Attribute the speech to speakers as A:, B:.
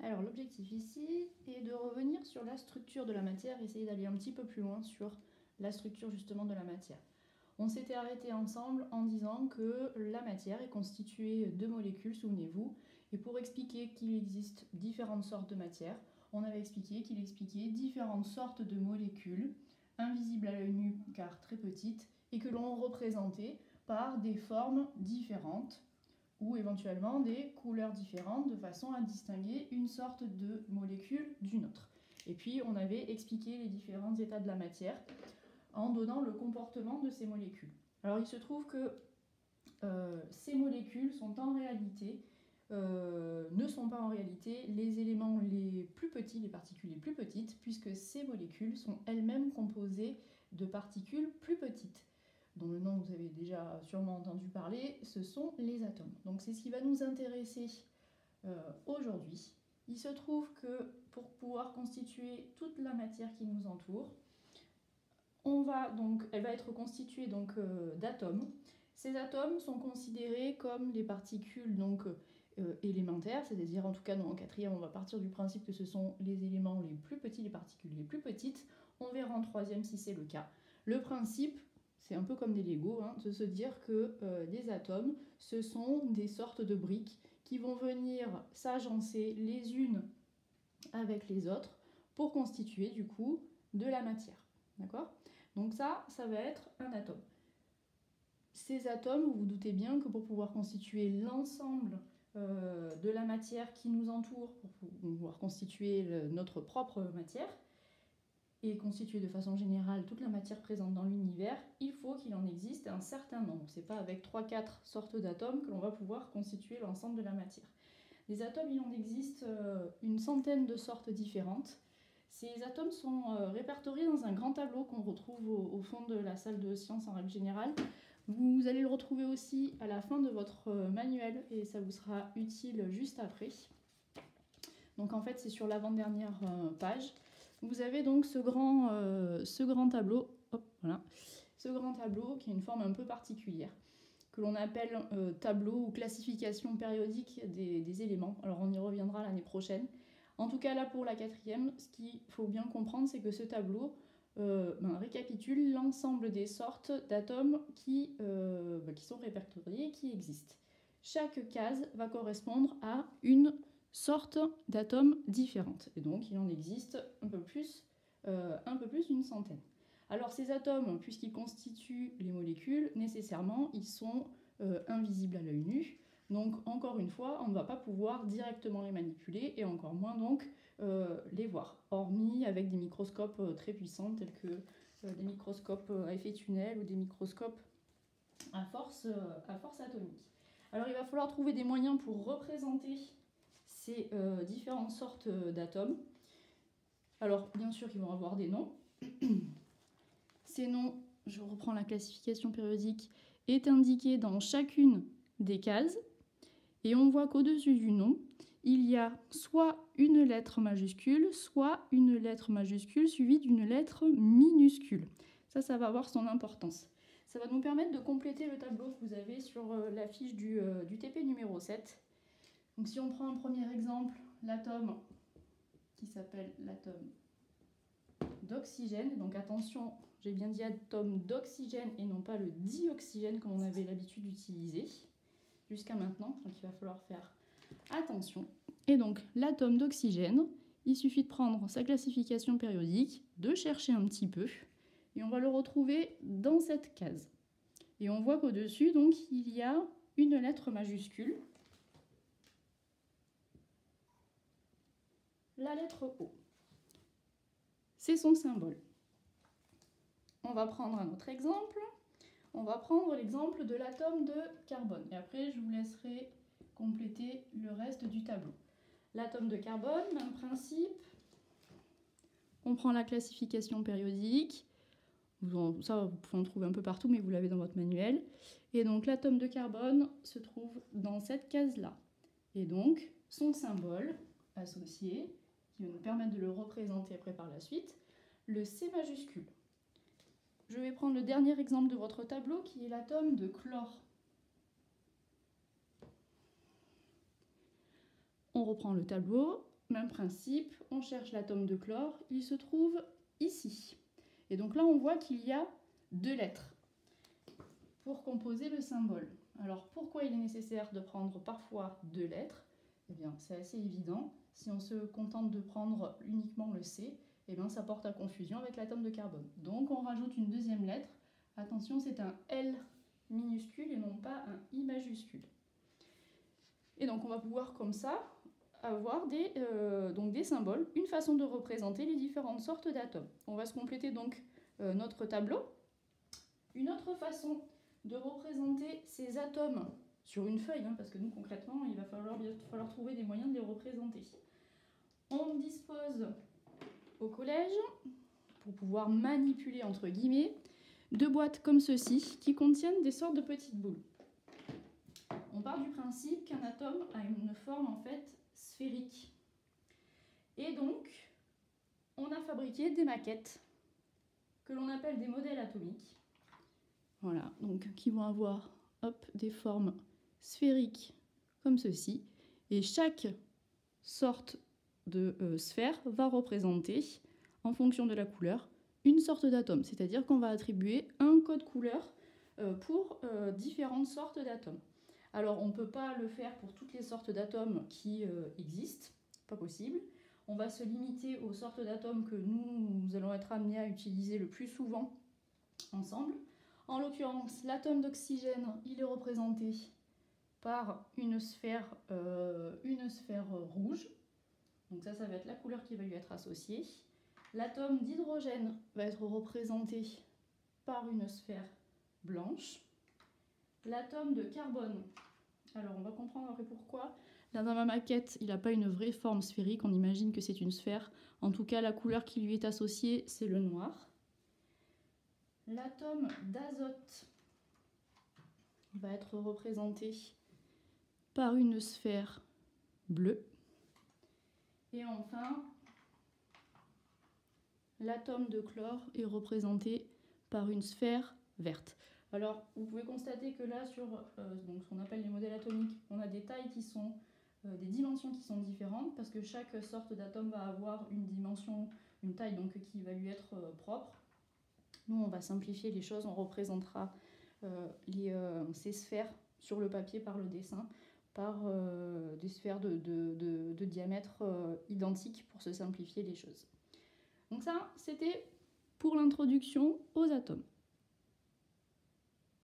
A: Alors l'objectif ici est de revenir sur la structure de la matière, essayer d'aller un petit peu plus loin sur la structure justement de la matière. On s'était arrêté ensemble en disant que la matière est constituée de molécules, souvenez-vous, et pour expliquer qu'il existe différentes sortes de matière, on avait expliqué qu'il expliquait différentes sortes de molécules, invisibles à l'œil nu car très petites, et que l'on représentait par des formes différentes, ou éventuellement des couleurs différentes de façon à distinguer une sorte de molécule d'une autre. Et puis on avait expliqué les différents états de la matière en donnant le comportement de ces molécules. Alors il se trouve que ces molécules sont en réalité, ne sont pas en réalité les éléments les plus petits, les particules les plus petites, puisque ces molécules sont elles-mêmes composées de particules plus petites, dont le nom vous avez déjà sûrement entendu parler, ce sont les atomes. Donc c'est ce qui va nous intéresser aujourd'hui. Il se trouve que pour pouvoir constituer toute la matière qui nous entoure, elle va être constituée d'atomes. Ces atomes sont considérés comme des particules élémentaires, c'est-à-dire en tout cas en quatrième on va partir du principe que ce sont les éléments les plus petits, les particules les plus petites. On verra en troisième si c'est le cas. Le principe, c'est un peu comme des Lego, de se dire que les atomes, ce sont des sortes de briques qui vont venir s'agencer les unes avec les autres pour constituer du coup de la matière. D'accord ? Donc ça va être un atome. Ces atomes, vous vous doutez bien que pour pouvoir constituer l'ensemble de la matière qui nous entoure, pour pouvoir constituer notre propre matière, et constituer de façon générale toute la matière présente dans l'univers, il faut qu'il en existe un certain nombre. C'est pas avec 3-4 sortes d'atomes que l'on va pouvoir constituer l'ensemble de la matière. Les atomes, il en existe une centaine de sortes différentes. Ces atomes sont répertoriés dans un grand tableau qu'on retrouve au fond de la salle de sciences en règle générale. Vous allez le retrouver aussi à la fin de votre manuel et ça vous sera utile juste après. Donc en fait c'est sur l'avant-dernière page. Vous avez donc ce grand tableau, ce grand tableau qui a une forme un peu particulière, que l'on appelle tableau ou classification périodique des éléments. Alors on y reviendra l'année prochaine. En tout cas là pour la quatrième, ce qu'il faut bien comprendre c'est que ce tableau récapitule l'ensemble des sortes d'atomes qui sont répertoriés, qui existent. Chaque case va correspondre à une sorte d'atomes différentes. Et donc il en existe un peu plus d'une centaine. Alors ces atomes, puisqu'ils constituent les molécules, nécessairement ils sont invisibles à l'œil nu. Donc encore une fois, on ne va pas pouvoir directement les manipuler et encore moins donc les voir, hormis avec des microscopes très puissants tels que des microscopes à effet tunnel ou des microscopes à force atomique. Alors il va falloir trouver des moyens pour représenter ces différentes sortes d'atomes. Alors bien sûr ils vont avoir des noms. Ces noms, je reprends la classification périodique, est indiqué dans chacune des cases. Et on voit qu'au-dessus du nom, il y a soit une lettre majuscule, soit une lettre majuscule suivie d'une lettre minuscule. Ça va avoir son importance. Ça va nous permettre de compléter le tableau que vous avez sur la fiche du TP numéro 7. Donc si on prend un premier exemple, l'atome qui s'appelle l'atome d'oxygène, donc attention, j'ai bien dit atome d'oxygène et non pas le dioxygène comme on avait l'habitude d'utiliser jusqu'à maintenant, donc il va falloir faire attention. Et donc l'atome d'oxygène, il suffit de prendre sa classification périodique, de chercher un petit peu, et on va le retrouver dans cette case. Et on voit qu'au-dessus, donc, il y a une lettre majuscule, la lettre O. C'est son symbole. On va prendre un autre exemple. On va prendre l'exemple de l'atome de carbone. Et après, je vous laisserai compléter le reste du tableau. L'atome de carbone, même principe. On prend la classification périodique. Ça, vous pouvez en trouver un peu partout, mais vous l'avez dans votre manuel. Et donc, l'atome de carbone se trouve dans cette case-là. Et donc, son symbole associé, qui va nous permettre de le représenter après par la suite, le C majuscule. Je vais prendre le dernier exemple de votre tableau, qui est l'atome de chlore. On reprend le tableau. même principe, on cherche l'atome de chlore, il se trouve ici. Et donc là, on voit qu'il y a 2 lettres pour composer le symbole. Alors pourquoi il est nécessaire de prendre parfois 2 lettres? Eh bien, c'est assez évident. Si on se contente de prendre uniquement le C, eh bien, ça porte à confusion avec l'atome de carbone. Donc on rajoute une 2e lettre. Attention, c'est un L minuscule et non pas un I majuscule. Et donc on va pouvoir comme ça avoir des symboles, une façon de représenter les différentes sortes d'atomes. On va se compléter donc notre tableau. Une autre façon de représenter ces atomes sur une feuille, parce que nous concrètement il va falloir trouver des moyens de les représenter. On dispose au collège, pour pouvoir manipuler entre guillemets, 2 boîtes comme ceci qui contiennent des sortes de petites boules. On part du principe qu'un atome a une forme en fait sphérique. Et donc, on a fabriqué des maquettes que l'on appelle des modèles atomiques. Voilà, donc qui vont avoir des formes sphériques comme ceci. Et chaque sorte de sphère va représenter, en fonction de la couleur, une sorte d'atome. C'est-à-dire qu'on va attribuer un code couleur pour différentes sortes d'atomes. Alors, on ne peut pas le faire pour toutes les sortes d'atomes qui existent, pas possible. On va se limiter aux sortes d'atomes que nous allons être amenés à utiliser le plus souvent ensemble. En l'occurrence, l'atome d'oxygène, il est représenté par une sphère rouge. Donc ça va être la couleur qui va lui être associée. L'atome d'hydrogène va être représenté par une sphère blanche. L'atome de carbone, alors on va comprendre après pourquoi. Là dans ma maquette, il n'a pas une vraie forme sphérique, on imagine que c'est une sphère. En tout cas, la couleur qui lui est associée, c'est le noir. L'atome d'azote va être représenté par une sphère bleue. Et enfin, l'atome de chlore est représenté par une sphère verte. Alors, vous pouvez constater que là, sur donc, ce qu'on appelle les modèles atomiques, on a des tailles qui sont, des dimensions qui sont différentes, parce que chaque sorte d'atome va avoir une dimension, une taille donc, qui va lui être propre. Nous, on va simplifier les choses, on représentera ces sphères sur le papier par le dessin, par des sphères de diamètre identiques pour se simplifier les choses. Donc ça, c'était pour l'introduction aux atomes.